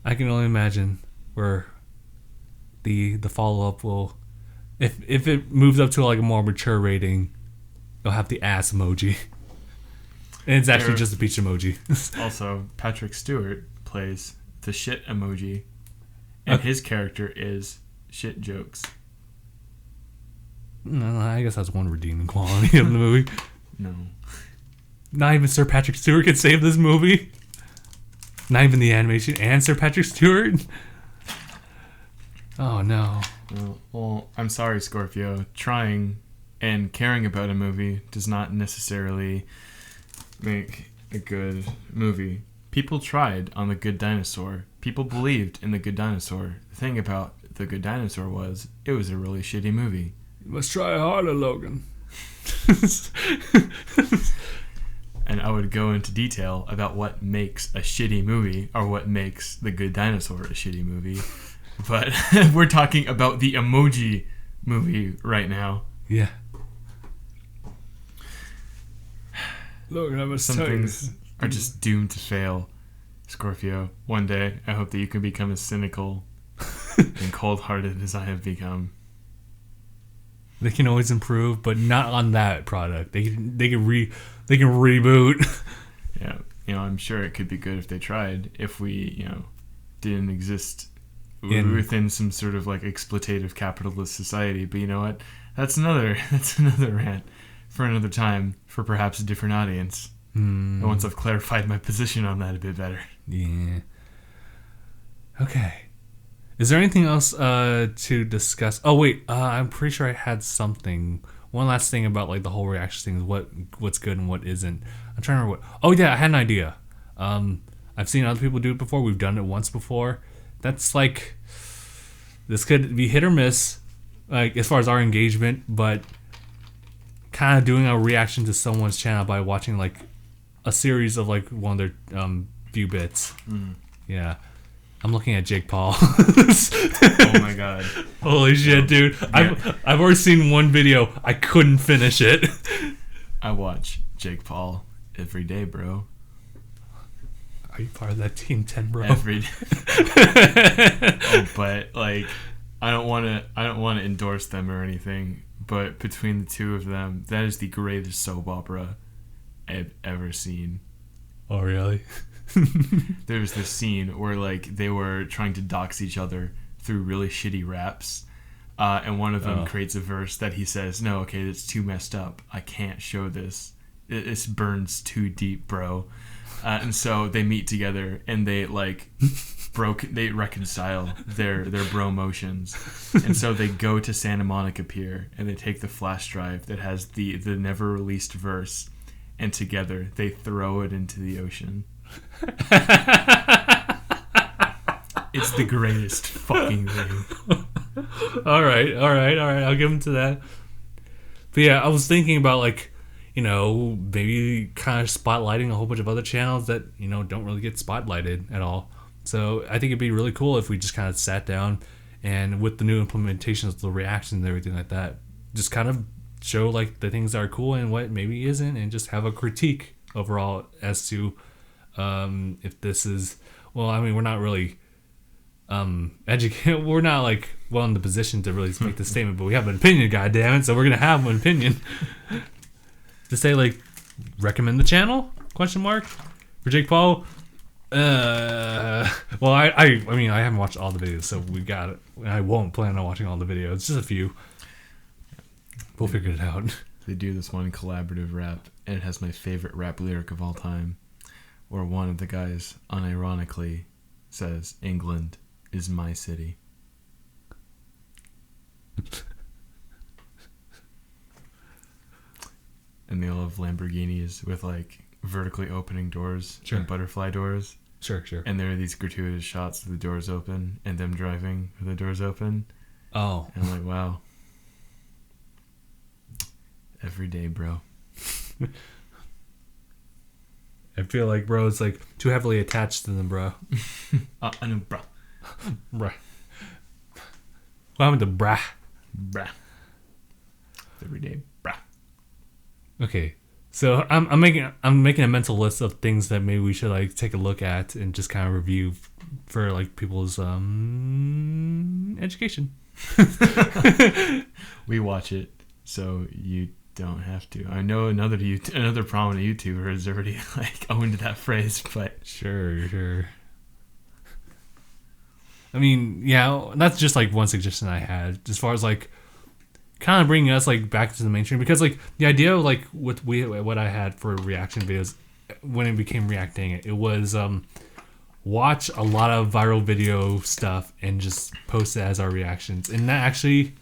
Speaker 1: I can only imagine where the follow up will, if it moves up to like a more mature rating, they'll have the ass emoji, and it's actually just a peach emoji.
Speaker 2: Also, Patrick Stewart plays the shit emoji, and his character is shit jokes.
Speaker 1: No, I guess that's one redeeming quality of the movie.
Speaker 2: No.
Speaker 1: Not even Sir Patrick Stewart can save this movie. Not even the animation and Sir Patrick Stewart. Oh no.
Speaker 2: Well, I'm sorry, Scorpio. Trying and caring about a movie does not necessarily make a good movie. People tried on The Good Dinosaur. People believed in The Good Dinosaur. The thing about The Good Dinosaur was, it was a really shitty movie.
Speaker 1: You must try harder, Logan.
Speaker 2: And I would go into detail about what makes a shitty movie, or what makes The Good Dinosaur a shitty movie. But we're talking about the Emoji Movie right now.
Speaker 1: Yeah. Logan, I must
Speaker 2: Some
Speaker 1: tell you.
Speaker 2: things are just doomed to fail. Scorpio, one day I hope that you can become as cynical and cold-hearted as I have become.
Speaker 1: They can always improve, but not on that product. They can reboot.
Speaker 2: Yeah, I'm sure it could be good if they tried. If we, didn't exist within some sort of like exploitative capitalist society. But you know what? That's another rant for another time, for perhaps a different audience. And once I've clarified my position on that a bit better.
Speaker 1: Yeah. Okay. Is there anything else to discuss? Oh wait, I'm pretty sure I had something. One last thing about like the whole reaction thing is what's good and what isn't. I'm trying to remember what. Oh yeah, I had an idea. I've seen other people do it before. We've done it once before. That's like, this could be hit or miss, like as far as our engagement, but kind of doing a reaction to someone's channel by watching like a series of like one of their few bits. Yeah. I'm looking at Jake Paul.
Speaker 2: Oh my god.
Speaker 1: Holy shit, dude.
Speaker 2: Yeah.
Speaker 1: I've already seen one video. I couldn't finish it.
Speaker 2: I watch Jake Paul every day, bro.
Speaker 1: Are you part of that Team 10, bro?
Speaker 2: Every day. Oh, but like, I don't want to endorse them or anything, but between the two of them, that is the greatest soap opera I've ever seen.
Speaker 1: Oh, really?
Speaker 2: There was this scene where like they were trying to dox each other through really shitty raps, and one of them creates a verse that he says, "No, okay, it's too messed up. I can't show this. It burns too deep, bro." And so they meet together and they they reconcile their bro motions, and so they go to Santa Monica Pier and they take the flash drive that has the never released verse, and together they throw it into the ocean. It's the greatest fucking thing.
Speaker 1: All right. I'll give him to that. But yeah, I was thinking about maybe kind of spotlighting a whole bunch of other channels that don't really get spotlighted at all. So I think it'd be really cool if we just kind of sat down and with the new implementations, the reactions and everything like that, just kind of show like the things that are cool and what maybe isn't, and just have a critique overall as to if this is, well, I mean, we're not really educated. We're not in the position to really make the statement, but we have an opinion, goddammit, so we're gonna have an opinion. To say recommend the channel? Question mark for Jake Paul. Well, I mean I haven't watched all the videos, so we got it. I won't plan on watching all the videos, just a few. We'll figure it out.
Speaker 2: They do this one collaborative rap, and it has my favorite rap lyric of all time, where one of the guys unironically says, "England is my city." And they all have Lamborghinis with vertically opening doors and butterfly doors.
Speaker 1: Sure.
Speaker 2: And there are these gratuitous shots of the doors open and them driving with the doors open.
Speaker 1: Oh.
Speaker 2: And I'm like, wow. Every day, bro.
Speaker 1: I feel like bro is too heavily attached to them, bro.
Speaker 2: I know, bro.
Speaker 1: Bruh. What happened to brah?
Speaker 2: Bruh. Every day, bruh.
Speaker 1: Okay, so I'm making a mental list of things that maybe we should take a look at and just kind of review for people's education.
Speaker 2: We watch it, so you don't have to. I know another prominent YouTuber has already owned that phrase, but
Speaker 1: sure. I mean, yeah, that's just one suggestion I had as far as kind of bringing us back to the mainstream, because the idea of what I had for reaction videos when it became reacting, it was watch a lot of viral video stuff and just post it as our reactions, and that actually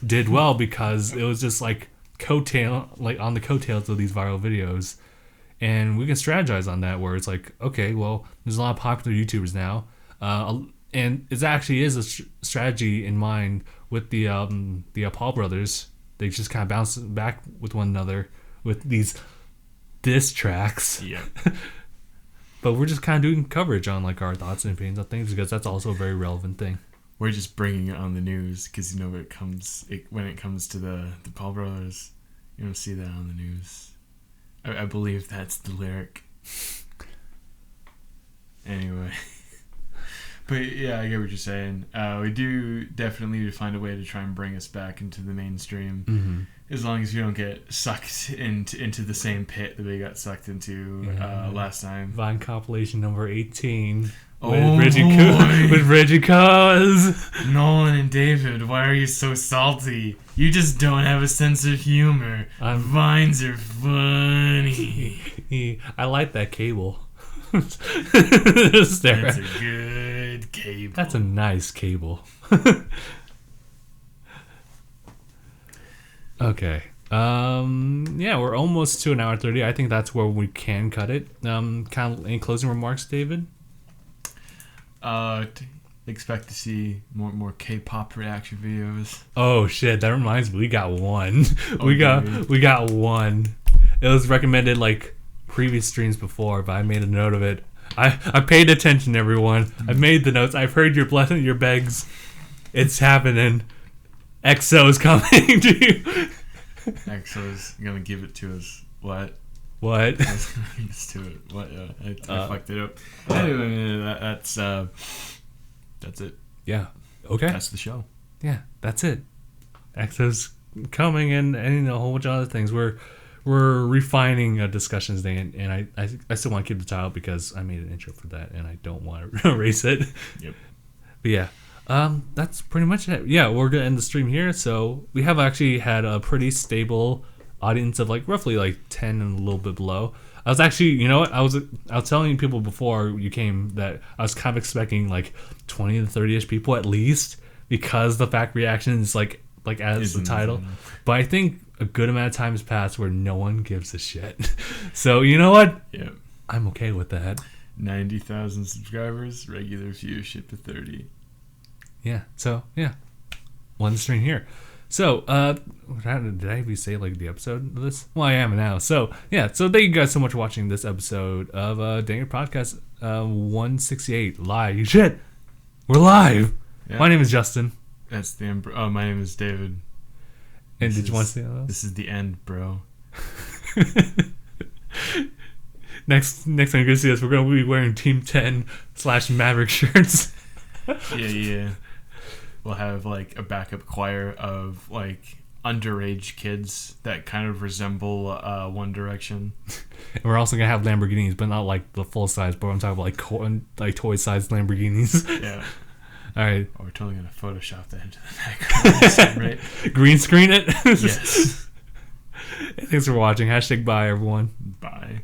Speaker 1: did well because it was just on the coattails of these viral videos, and we can strategize on that where it's okay, well, there's a lot of popular YouTubers now, and it actually is a strategy in mind with the Paul brothers. They just kind of bounce back with one another with these diss tracks.
Speaker 2: Yeah.
Speaker 1: But we're just kind of doing coverage on our thoughts and opinions on things, because that's also a very relevant thing.
Speaker 2: We're just bringing it on the news because when it comes to the Paul brothers, you don't see that on the news. I believe that's the lyric. Anyway. But yeah, I get what you're saying. We do definitely need to find a way to try and bring us back into the mainstream.
Speaker 1: Mm-hmm.
Speaker 2: As long as you don't get sucked into the same pit that we got sucked into last time.
Speaker 1: Vine compilation number 18.
Speaker 2: Oh,
Speaker 1: with Reggie Cause.
Speaker 2: Nolan and David, why are you so salty? You just don't have a sense of humor. Vines are funny.
Speaker 1: I like that cable.
Speaker 2: That's a good cable.
Speaker 1: That's a nice cable. Okay. Yeah, we're almost to an hour 30. I think that's where we can cut it. Kind of any closing remarks, David?
Speaker 2: Expect to see more K-pop reaction videos.
Speaker 1: Oh shit, that reminds me, we got one. We got one. It was recommended previous streams before, but I made a note of it. I paid attention, everyone. I made the notes. I've heard your blessing, your begs. It's happening. EXO's coming to you.
Speaker 2: EXO's gonna give it to us. What?
Speaker 1: What?
Speaker 2: I was gonna give this to it. What? I fucked it up. Anyway, that's it.
Speaker 1: Yeah. Okay.
Speaker 2: That's the show.
Speaker 1: Yeah, that's it. EXO's coming, and a whole bunch of other things. We're refining a discussions thing, and I still want to keep the title because I made an intro for that, and I don't want to erase it.
Speaker 2: Yep.
Speaker 1: But yeah. That's pretty much it. Yeah, we're gonna end the stream here. So we have actually had a pretty stable audience of like roughly like 10 and a little bit below. I was actually, you know what? I was telling people before you came that I was kind of expecting like 20 to 30ish people at least, because the fact reaction is like as the title. But I think a good amount of time has passed where no one gives a shit. So you know what?
Speaker 2: Yeah.
Speaker 1: I'm okay with that.
Speaker 2: 90,000 subscribers, regular viewership of 30.
Speaker 1: Yeah. So yeah, one stream here. So did I even say like the episode of this? Well, I am now. So yeah. So thank you guys so much for watching this episode of DangIT Prodcast 168 live. Shit, we're live. Yeah. My name is Justin.
Speaker 2: That's the end. Oh, my name is David.
Speaker 1: And did you want to say that?
Speaker 2: This is the end, bro.
Speaker 1: Next time you're gonna see us, we're gonna be wearing Team 10 / Maverick shirts.
Speaker 2: Yeah. We'll have like a backup choir of like underage kids that kind of resemble One Direction.
Speaker 1: And we're also gonna have Lamborghinis, but not like the full size. But I'm talking about like toy sized Lamborghinis.
Speaker 2: Yeah.
Speaker 1: All right.
Speaker 2: Oh, we're totally gonna Photoshop that into the background, right?
Speaker 1: Green screen it.
Speaker 2: Yes.
Speaker 1: Thanks for watching. #bye everyone.
Speaker 2: Bye.